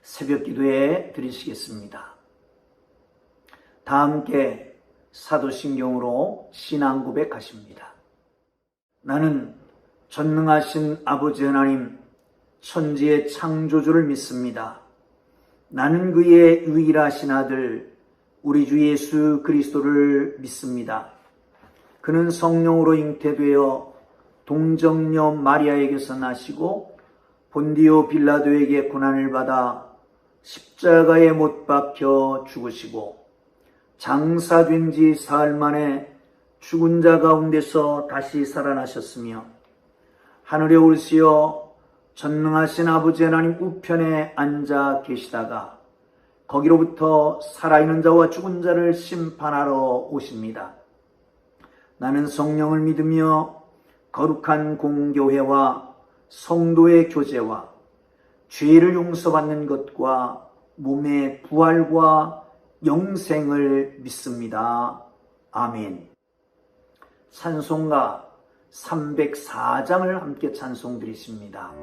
새벽 기도에 드리시겠습니다. 다 함께 사도신경으로 신앙 고백하십니다. 나는 전능하신 아버지 하나님, 천지의 창조주를 믿습니다. 나는 그의 유일하신 아들 우리 주 예수 그리스도를 믿습니다. 그는 성령으로 잉태되어 동정녀 마리아에게서 나시고 본디오 빌라도에게 고난을 받아 십자가에 못 박혀 죽으시고 장사된 지 사흘 만에 죽은 자 가운데서 다시 살아나셨으며 하늘에 올시어 전능하신 아버지 하나님 우편에 앉아 계시다가 거기로부터 살아있는 자와 죽은 자를 심판하러 오십니다. 나는 성령을 믿으며 거룩한 공교회와 성도의 교제와 죄를 용서받는 것과 몸의 부활과 영생을 믿습니다. 아멘. 찬송가 304장을 함께 찬송 드리십니다.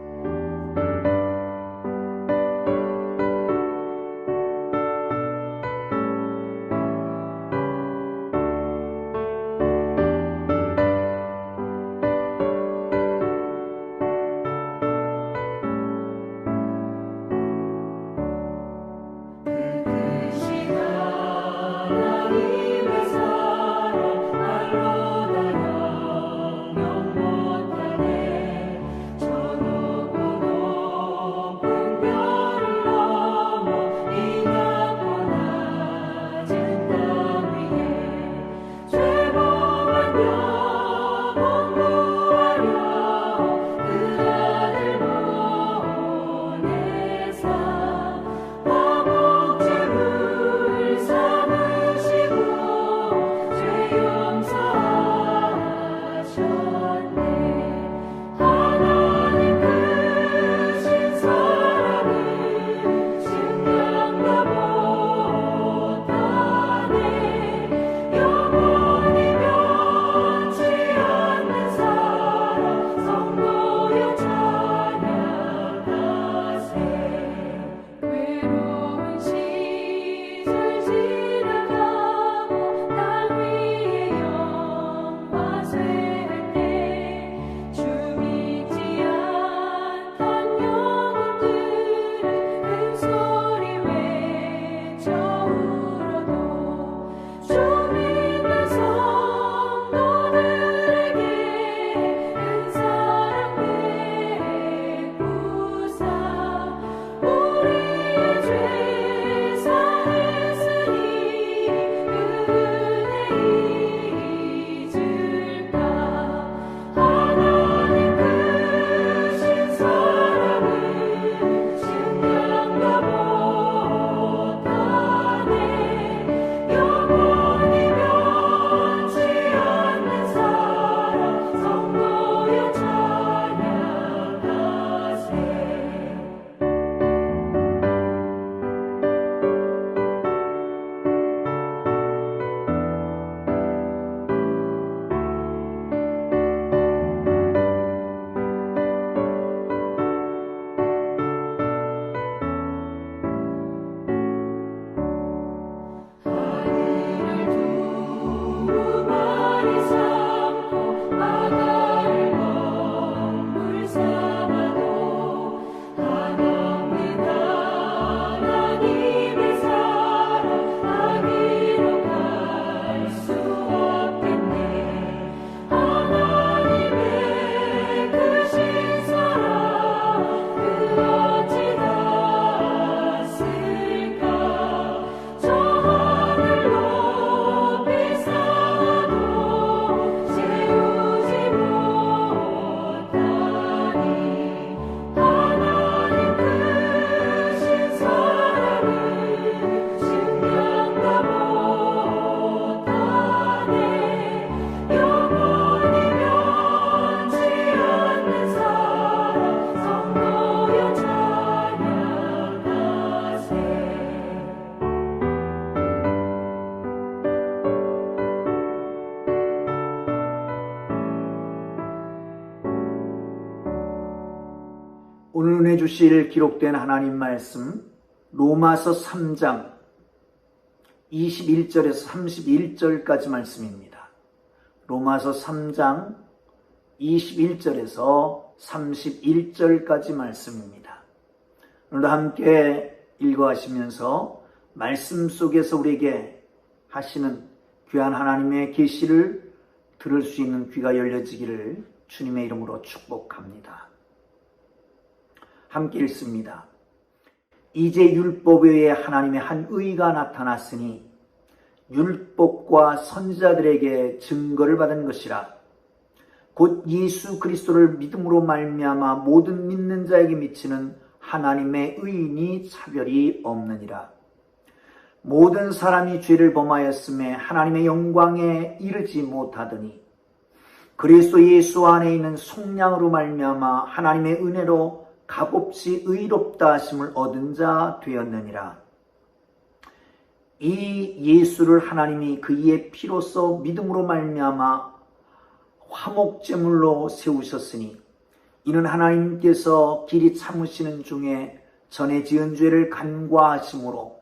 오늘 은혜 주실 기록된 하나님 말씀 로마서 3장 21절에서 31절까지 말씀입니다. 로마서 3장 21절에서 31절까지 말씀입니다. 오늘도 함께 읽어하시면서 말씀 속에서 우리에게 하시는 귀한 하나님의 계시를 들을 수 있는 귀가 열려지기를 주님의 이름으로 축복합니다. 함께 읽습니다. 이제 율법 외에 하나님의 한 의가 나타났으니 율법과 선지자들에게 증거를 받은 것이라. 곧 예수 그리스도를 믿음으로 말미암아 모든 믿는 자에게 미치는 하나님의 의인이 차별이 없느니라. 모든 사람이 죄를 범하였음에 하나님의 영광에 이르지 못하더니 그리스도 예수 안에 있는 속량으로 말미암아 하나님의 은혜로 값없이 의롭다 하심을 얻은 자 되었느니라. 이 예수를 하나님이 그의 피로써 믿음으로 말미암아 화목제물로 세우셨으니 이는 하나님께서 길이 참으시는 중에 전에 지은 죄를 간과하심으로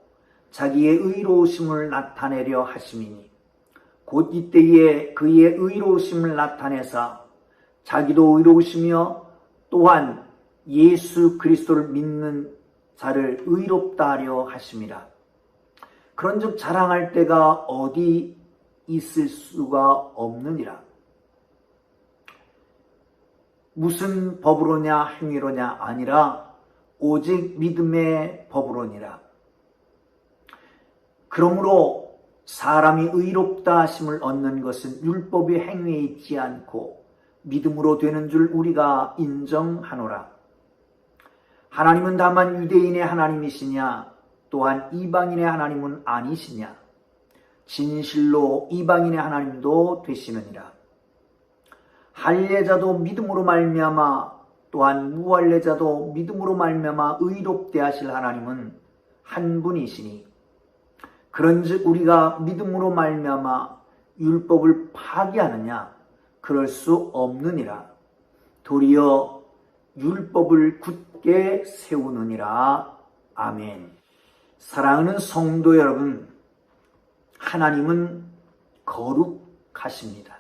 자기의 의로우심을 나타내려 하심이니 곧 이때에 그의 의로우심을 나타내사 자기도 의로우시며 또한 예수 그리스도를 믿는 자를 의롭다 하려 하심이라. 그런즉 자랑할 때가 어디 있을 수가 없느니라. 무슨 법으로냐 행위로냐 아니라 오직 믿음의 법으로니라. 그러므로 사람이 의롭다 하심을 얻는 것은 율법의 행위에 있지 않고 믿음으로 되는 줄 우리가 인정하노라. 하나님은 다만 유대인의 하나님이시냐 또한 이방인의 하나님은 아니시냐. 진실로 이방인의 하나님도 되시느니라. 할례자도 믿음으로 말미암아 또한 무할례자도 믿음으로 말미암아 의롭게 하실 하나님은 한 분이시니 그런즉 우리가 믿음으로 말미암아 율법을 파기하느냐 그럴 수 없느니라. 도리어 율법을 굳게 세우느니라. 아멘. 사랑하는 성도 여러분, 하나님은 거룩하십니다.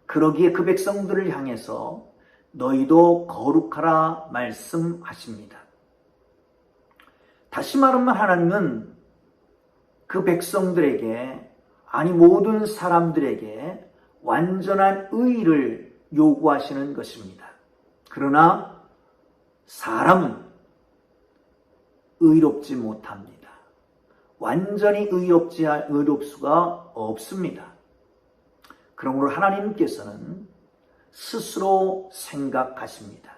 그러기에 그 백성들을 향해서 너희도 거룩하라 말씀하십니다. 다시 말하면 하나님은 그 백성들에게, 아니 모든 사람들에게 완전한 의를 요구하시는 것입니다. 그러나 사람은 의롭지 못합니다. 완전히 의롭 수가 없습니다. 그러므로 하나님께서는 스스로 생각하십니다.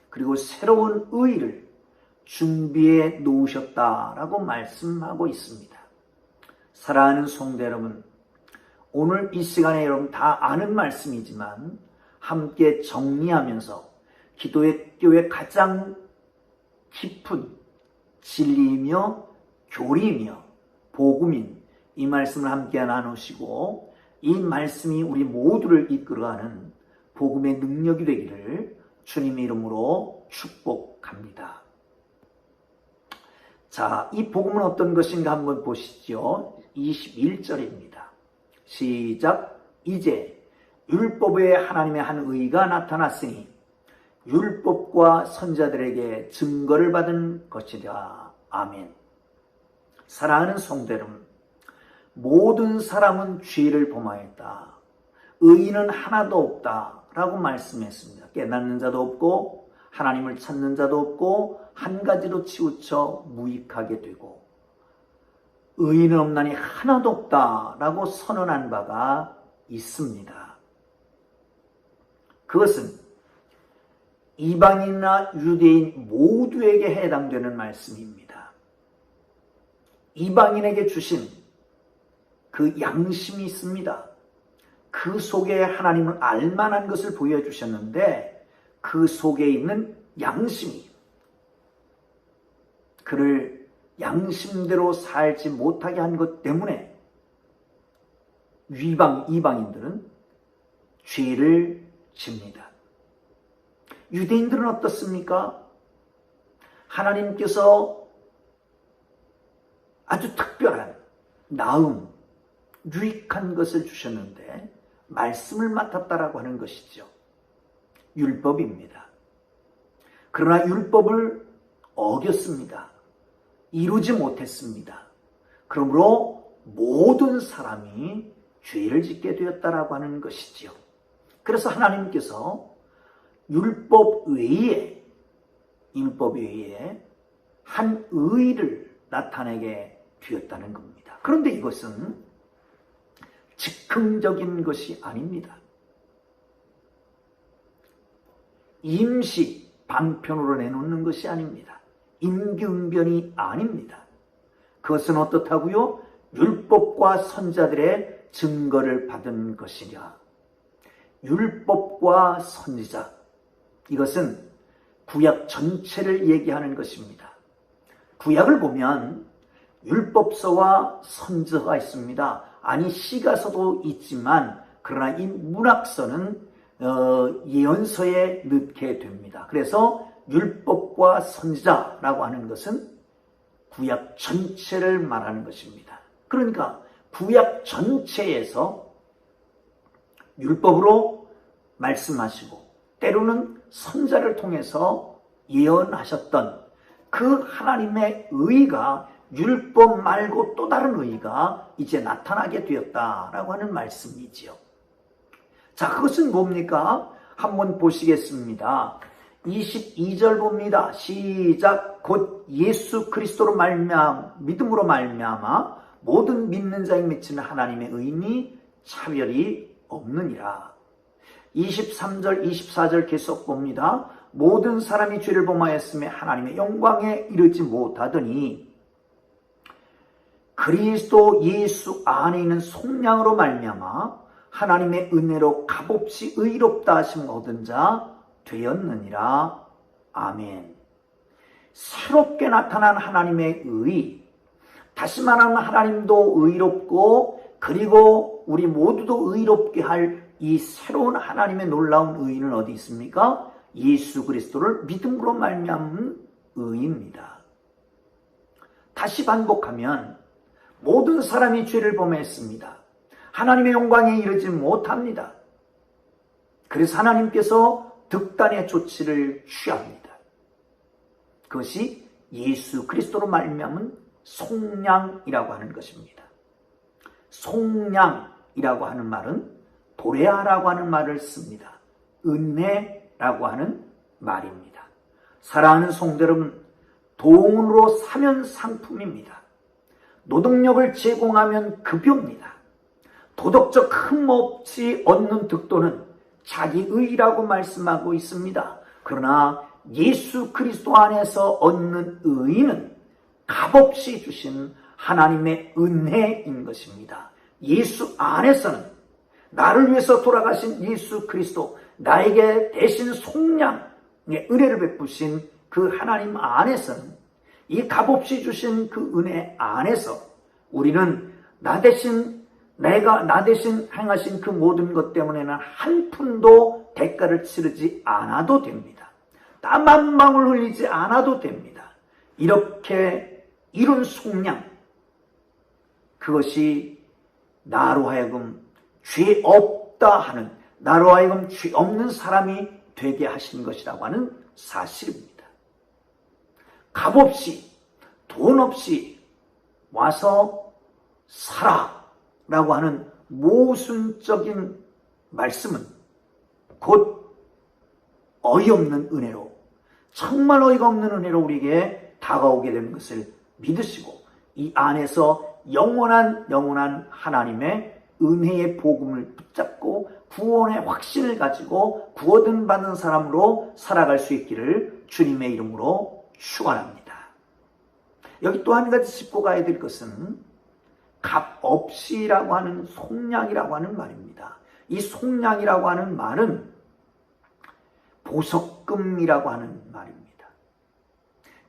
그리고 새로운 의를 준비해 놓으셨다라고 말씀하고 있습니다. 사랑하는 성도 여러분, 오늘 이 시간에 여러분 다 아는 말씀이지만 함께 정리하면서 기도의 가장 깊은 진리이며 교리이며 복음인 이 말씀을 함께 나누시고 이 말씀이 우리 모두를 이끌어가는 복음의 능력이 되기를 주님의 이름으로 축복합니다. 자, 이 복음은 어떤 것인가 한번 보시죠. 21절입니다. 시작. 이제 율법에 하나님의 한 의가 나타났으니 율법과 선지자들에게 증거를 받은 것이라. 아멘. 사랑하는 성도 여러분, 모든 사람은 죄를 범하였다. 의인은 하나도 없다 라고 말씀했습니다. 깨닫는 자도 없고 하나님을 찾는 자도 없고 한 가지로 치우쳐 무익하게 되고 의인은 없나니 하나도 없다 라고 선언한 바가 있습니다. 그것은 이방인이나 유대인 모두에게 해당되는 말씀입니다. 이방인에게 주신 그 양심이 있습니다. 그 속에 하나님을 알만한 것을 보여주셨는데 그 속에 있는 양심이 그를 양심대로 살지 못하게 한 것 때문에 이방인들은 죄를 집니다. 유대인들은 어떻습니까? 하나님께서 아주 특별한 나음, 유익한 것을 주셨는데 말씀을 맡았다라고 하는 것이죠. 율법입니다. 그러나 율법을 어겼습니다. 이루지 못했습니다. 그러므로 모든 사람이 죄를 짓게 되었다라고 하는 것이지요. 그래서 하나님께서 율법 외에 한 의를 나타내게 되었다는 겁니다. 그런데 이것은 즉흥적인 것이 아닙니다. 임시 방편으로 내놓는 것이 아닙니다. 임기응변이 아닙니다. 그것은 어떻다고요? 율법과 선지자들의 증거를 받은 것이냐. 율법과 선지자, 이것은 구약 전체를 얘기하는 것입니다. 구약을 보면 율법서와 선지서가 있습니다. 아니 시가서도 있지만 그러나 이 문학서는 예언서에 넣게 됩니다. 그래서 율법과 선지자라고 하는 것은 구약 전체를 말하는 것입니다. 그러니까 구약 전체에서 율법으로 말씀하시고 때로는 선지자를 통해서 예언하셨던 그 하나님의 의가 율법 말고 또 다른 의가 이제 나타나게 되었다라고 하는 말씀이지요. 자, 그것은 뭡니까? 한번 보시겠습니다. 22절 봅니다. 시작. 곧 예수 그리스도로 믿음으로 말미암아 모든 믿는 자에 미치는 하나님의 의니 차별이 없느니라. 23절 24절 계속 봅니다. 모든 사람이 죄를 범하였으며 하나님의 영광에 이르지 못하더니 그리스도 예수 안에 있는 속량으로 말미암아 하나님의 은혜로 값없이 의롭다 하심을 얻은 자 되었느니라. 아멘. 새롭게 나타난 하나님의 의, 다시 말하면 하나님도 의롭고 그리고 우리 모두도 의롭게 할 이 새로운 하나님의 놀라운 의는 어디 있습니까? 예수 그리스도를 믿음으로 말미암은 의입니다. 다시 반복하면 모든 사람이 죄를 범했습니다. 하나님의 영광에 이르지 못합니다. 그래서 하나님께서 득단의 조치를 취합니다. 그것이 예수 그리스도로 말미암은 속량이라고 하는 것입니다. 속량이라고 하는 말은 도레아라고 하는 말을 씁니다. 은혜라고 하는 말입니다. 사랑하는 성도 여러분, 돈으로 사면 상품입니다. 노동력을 제공하면 급여입니다. 도덕적 흠없이 얻는 득도는 자기의라고 말씀하고 있습니다. 그러나 예수 그리스도 안에서 얻는 의는 값없이 주신 하나님의 은혜인 것입니다. 예수 안에서는 나를 위해서 돌아가신 예수 그리스도, 나에게 대신 속량의 은혜를 베푸신 그 하나님 안에서는 이 값없이 주신 그 은혜 안에서 우리는 나 대신 행하신 그 모든 것 때문에는 한 푼도 대가를 치르지 않아도 됩니다. 땀 한 방울 흘리지 않아도 됩니다. 이렇게 이룬 속량, 그것이 나로 하여금 죄 없다 하는, 나로 하여금 죄 없는 사람이 되게 하신 것이라고 하는 사실입니다. 값없이, 돈 없이 와서 살아라고 하는 모순적인 말씀은 곧 어이없는 은혜로, 정말 어이가 없는 은혜로 우리에게 다가오게 되는 것을 믿으시고 이 안에서 영원한 하나님의 은혜의 복음을 붙잡고 구원의 확신을 가지고 구원 받는 사람으로 살아갈 수 있기를 주님의 이름으로 축원합니다. 여기 또 한 가지 짚고 가야 될 것은 값없이라고 하는 속량이라고 하는 말입니다. 이 속량이라고 하는 말은 보석금이라고 하는 말입니다.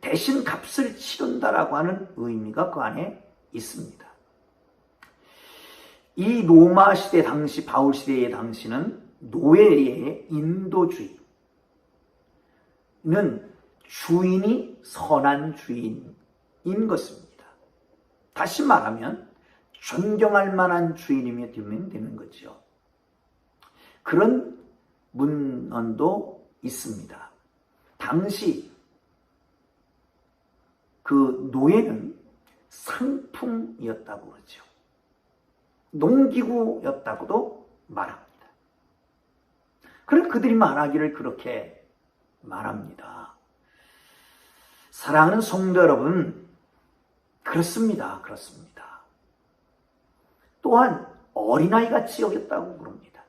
대신 값을 치른다라고 하는 의미가 그 안에 있습니다. 이 로마 시대 당시, 바울 시대의 당시는 노예의 인도주의는 주인이 선한 주인인 것입니다. 다시 말하면 존경할 만한 주인이며 되면 되는 거죠. 그런 문헌도 있습니다. 당시 그 노예는 상품이었다고 그러죠. 농기구였다고도 말합니다. 그래서 그들이 말하기를 그렇게 말합니다. 사랑하는 성도 여러분, 그렇습니다. 그렇습니다. 또한 어린아이같이 여겼다고 그럽니다.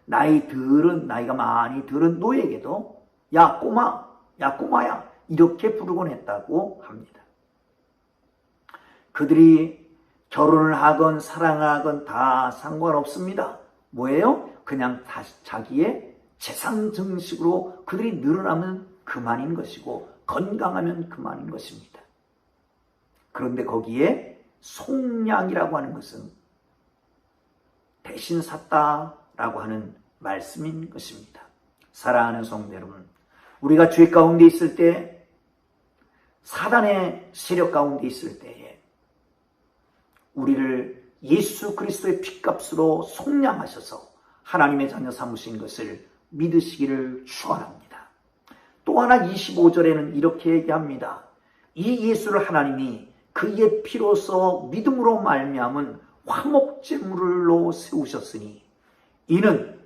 나이가 많이 들은 노예에게도 야 꼬마, 야 꼬마야 이렇게 부르곤 했다고 합니다. 그들이 결혼을 하건 사랑을 하건 다 상관없습니다. 뭐예요? 그냥 자기의 재산 증식으로 그들이 늘어나면 그만인 것이고 건강하면 그만인 것입니다. 그런데 거기에 속량이라고 하는 것은 대신 샀다라고 하는 말씀인 것입니다. 사랑하는 성도 여러분, 우리가 죄 가운데 있을 때, 사단의 세력 가운데 있을 때에 우리를 예수 그리스도의 핏값으로 속량하셔서 하나님의 자녀 삼으신 것을 믿으시기를 축원합니다. 또 하나 25절에는 이렇게 얘기합니다. 이 예수를 하나님이 그의 피로서 믿음으로 말미암은 화목제물로 세우셨으니 이는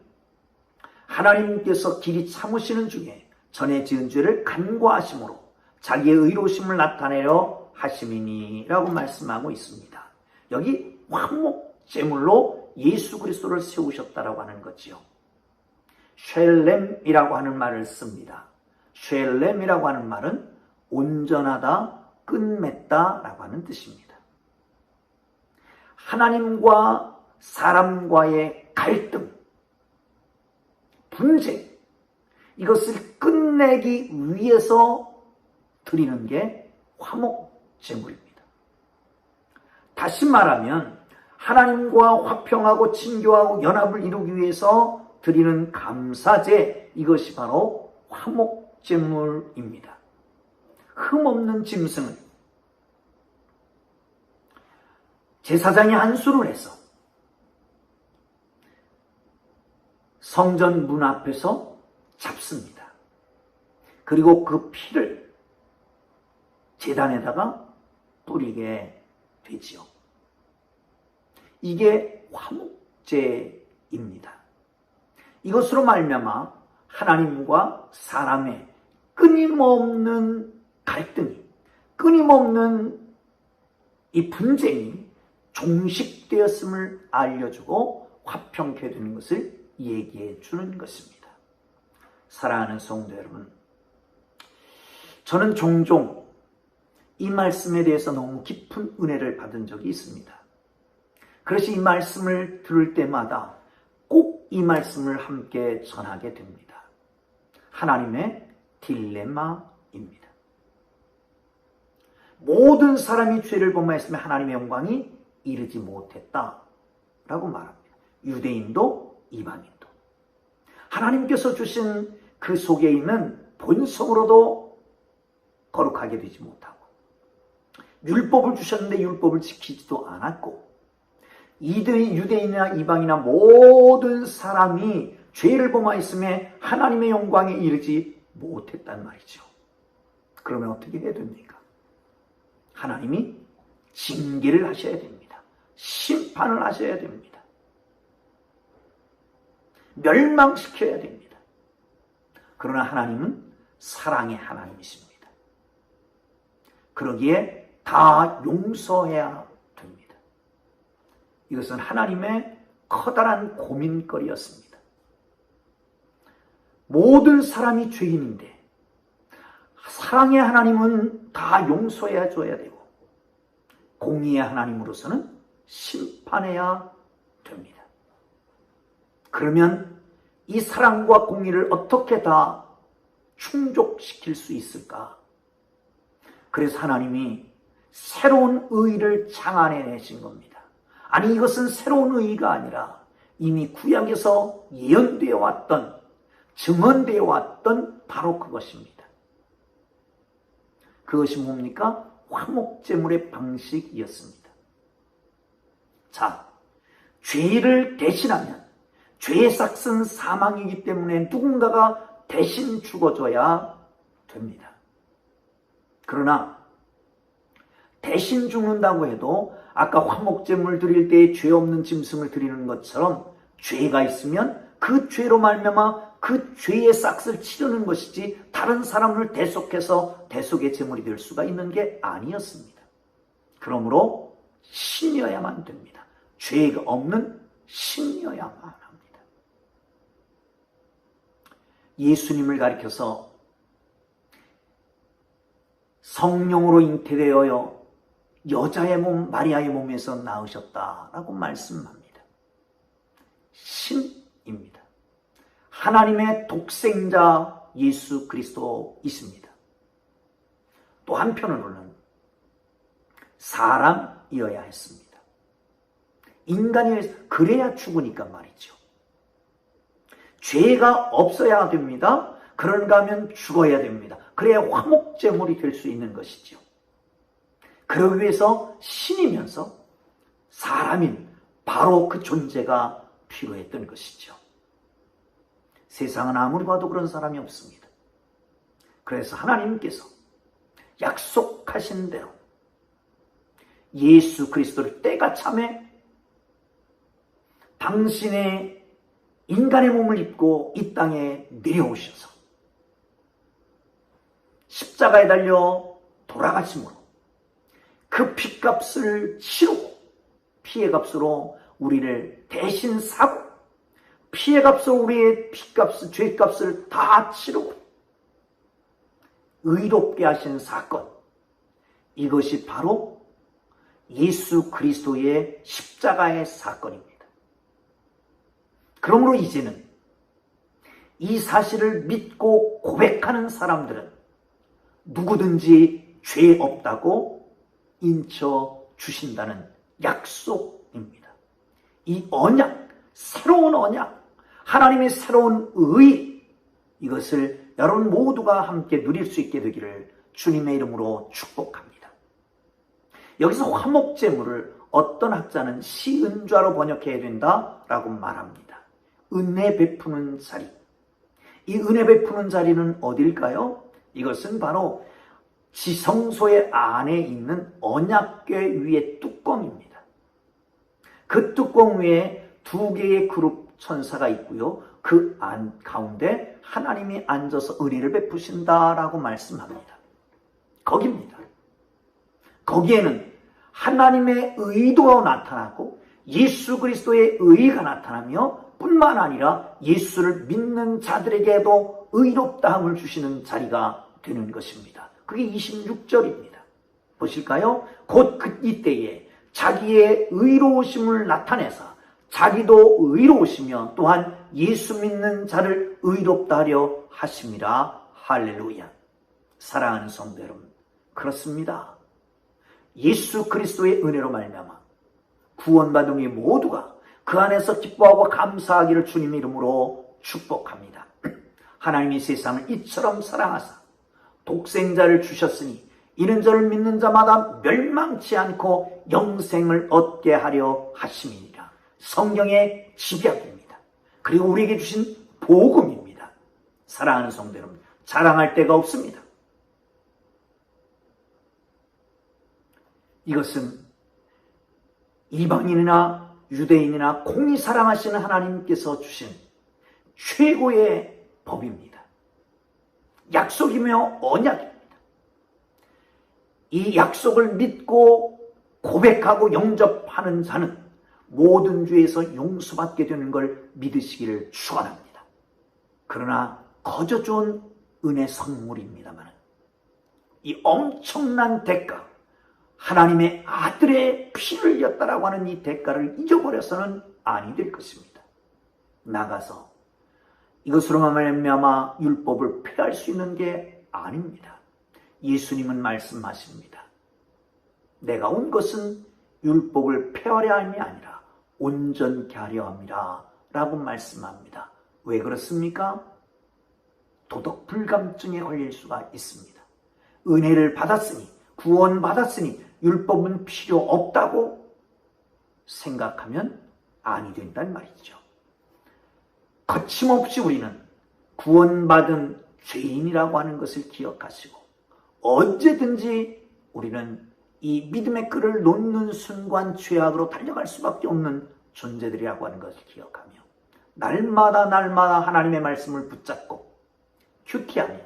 하나님께서 길이 참으시는 중에 전에 지은 죄를 간과하심으로 자기의 의로우심을 나타내려 하심이니라고 말씀하고 있습니다. 여기 화목제물로 예수 그리스도를 세우셨다라고 하는 거지요. 쉘렘이라고 하는 말을 씁니다. 쉘렘이라고 하는 말은 온전하다, 끝맺다라고 하는 뜻입니다. 하나님과 사람과의 갈등, 분쟁, 이것을 끝내기 위해서 드리는 게 화목제물입니다. 다시 말하면 하나님과 화평하고 친교하고 연합을 이루기 위해서 드리는 감사제, 이것이 바로 화목제물입니다. 흠없는 짐승은 제사장이 안수를 해서 성전 문 앞에서 잡습니다. 그리고 그 피를 제단에다가 뿌리게 되지요. 이게 화목제입니다. 이것으로 말미암아 하나님과 사람의 끊임없는 갈등이, 끊임없는 이 분쟁이 종식되었음을 알려주고 화평케 되는 것을 얘기해 주는 것입니다. 사랑하는 성도 여러분, 저는 종종 이 말씀에 대해서 너무 깊은 은혜를 받은 적이 있습니다. 그래서 이 말씀을 들을 때마다 꼭 이 말씀을 함께 전하게 됩니다. 하나님의 딜레마입니다. 모든 사람이 죄를 범하였으면 하나님의 영광이 이르지 못했다라고 말합니다. 유대인도 이방인도. 하나님께서 주신 그 속에 있는 본성으로도 거룩하게 되지 못하고, 율법을 주셨는데 율법을 지키지도 않았고, 유대인이나 이방이나 모든 사람이 죄를 범하였음에 하나님의 영광에 이르지 못했단 말이죠. 그러면 어떻게 해야 됩니까? 하나님이 징계를 하셔야 됩니다. 심판을 하셔야 됩니다. 멸망시켜야 됩니다. 그러나 하나님은 사랑의 하나님이십니다. 그러기에 다 용서해야 됩니다. 이것은 하나님의 커다란 고민거리였습니다. 모든 사람이 죄인인데 사랑의 하나님은 다 용서해 줘야 되고 공의의 하나님으로서는 심판해야 됩니다. 그러면 이 사랑과 공의를 어떻게 다 충족시킬 수 있을까? 그래서 하나님이 새로운 의의를 창안해내신 겁니다. 아니, 이것은 새로운 의의가 아니라 이미 구약에서 예언되어 왔던, 증언되어 왔던 바로 그것입니다. 그것이 뭡니까? 화목제물의 방식이었습니다. 자, 죄를 대신하면 죄의 삭은 사망이기 때문에 누군가가 대신 죽어줘야 됩니다. 그러나 대신 죽는다고 해도 아까 화목제물 드릴 때 죄 없는 짐승을 드리는 것처럼 죄가 있으면 그 죄로 말미암아 그 죄의 싹을 치르는 것이지 다른 사람을 대속해서 대속의 제물이 될 수가 있는 게 아니었습니다. 그러므로 신이어야만 됩니다. 죄가 없는 신이어야만 합니다. 예수님을 가리켜서 성령으로 잉태되어 여자의 몸 마리아의 몸에서 나으셨다라고 말씀합니다. 신입니다. 하나님의 독생자 예수 그리스도이십니다. 또 한편으로는 사람이어야 했습니다. 인간이 그래야 죽으니까 말이죠. 죄가 없어야 됩니다. 그런가 하면 죽어야 됩니다. 그래야 화목제물이 될 수 있는 것이죠. 그러기 위해서 신이면서 사람인 바로 그 존재가 필요했던 것이죠. 세상은 아무리 봐도 그런 사람이 없습니다. 그래서 하나님께서 약속하신 대로 예수 그리스도를 때가 참에 당신의 인간의 몸을 입고 이 땅에 내려오셔서 십자가에 달려 돌아가심으로 그 피값을 치르고 피해값으로 우리를 대신 사고 피해값으로 우리의 피값을 죄값을 다 치르고 의롭게 하신 사건, 이것이 바로 예수 그리스도의 십자가의 사건입니다. 그러므로 이제는 이 사실을 믿고 고백하는 사람들은 누구든지 죄 없다고 인쳐 주신다는 약속입니다. 이 언약, 새로운 언약, 하나님의 새로운 의, 이것을 여러분 모두가 함께 누릴 수 있게 되기를 주님의 이름으로 축복합니다. 여기서 화목제물을 어떤 학자는 시은좌로 번역해야 된다라고 말합니다. 은혜 베푸는 자리. 이 은혜 베푸는 자리는 어딜까요? 이것은 바로 지성소의 안에 있는 언약궤 위의 뚜껑입니다. 그 뚜껑 위에 두 개의 그룹 천사가 있고요. 그 가운데 하나님이 앉아서 은혜를 베푸신다라고 말씀합니다. 거기입니다. 거기에는 하나님의 의도가 나타나고 예수 그리스도의 의가 나타나며 뿐만 아니라 예수를 믿는 자들에게도 의롭다함을 주시는 자리가 되는 것입니다. 그게 26절입니다. 보실까요? 곧 이때에 자기의 의로우심을 나타내서 자기도 의로우시며 또한 예수 믿는 자를 의롭다 하려 하심이라. 할렐루야. 사랑하는 성도 여러분, 그렇습니다. 예수 그리스도의 은혜로 말미암아 구원받은 이 모두가 그 안에서 기뻐하고 감사하기를 주님 이름으로 축복합니다. 하나님이 세상을 이처럼 사랑하사 독생자를 주셨으니 이는 저를 믿는 자마다 멸망치 않고 영생을 얻게 하려 하심이니라. 성경의 집약입니다. 그리고 우리에게 주신 복음입니다. 사랑하는 성도 여러분, 자랑할 데가 없습니다. 이것은 이방인이나 유대인이나 공히 사랑하시는 하나님께서 주신 최고의 법입니다. 약속이며 언약입니다. 이 약속을 믿고 고백하고 영접하는 자는 모든 죄에서 용서받게 되는 걸 믿으시기를 축원합니다. 그러나 거저 좋은 은혜 선물입니다만 이 엄청난 대가, 하나님의 아들의 피를 흘렸다라고 하는 이 대가를 잊어버려서는 아니 될 것입니다. 나가서 이것으로 말미암아 율법을 폐할 수 있는 게 아닙니다. 예수님은 말씀하십니다. 내가 온 것은 율법을 폐하려 함이 아니라 온전케 하려 함이라 라고 말씀합니다. 왜 그렇습니까? 도덕 불감증에 걸릴 수가 있습니다. 은혜를 받았으니, 구원받았으니 율법은 필요 없다고 생각하면 아니 된다는 말이죠. 거침없이 우리는 구원받은 죄인이라고 하는 것을 기억하시고 언제든지 우리는 이 믿음의 끈을 놓는 순간 죄악으로 달려갈 수밖에 없는 존재들이라고 하는 것을 기억하며 날마다 하나님의 말씀을 붙잡고 큐티하며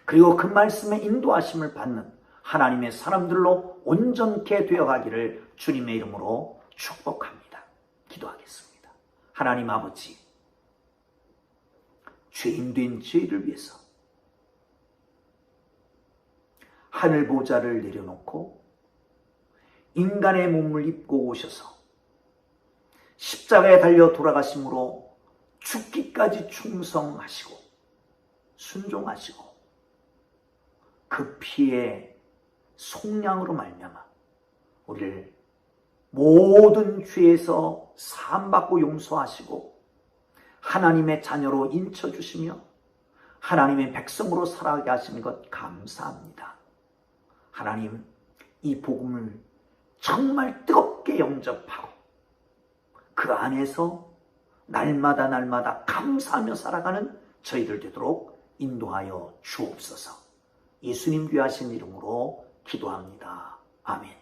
그리고 그 말씀의 인도하심을 받는 하나님의 사람들로 온전케 되어가기를 주님의 이름으로 축복합니다. 기도하겠습니다. 하나님 아버지, 죄인된 저희를 위해서 하늘 보좌를 내려놓고 인간의 몸을 입고 오셔서 십자가에 달려 돌아가심으로 죽기까지 충성하시고 순종하시고 그 피의 속량으로 말미암아 우리를 모든 죄에서 사함받고 용서하시고 하나님의 자녀로 인쳐주시며 하나님의 백성으로 살아가게 하시는 것 감사합니다. 하나님, 이 복음을 정말 뜨겁게 영접하고 그 안에서 날마다 감사하며 살아가는 저희들 되도록 인도하여 주옵소서. 예수님 귀하신 이름으로 기도합니다. 아멘.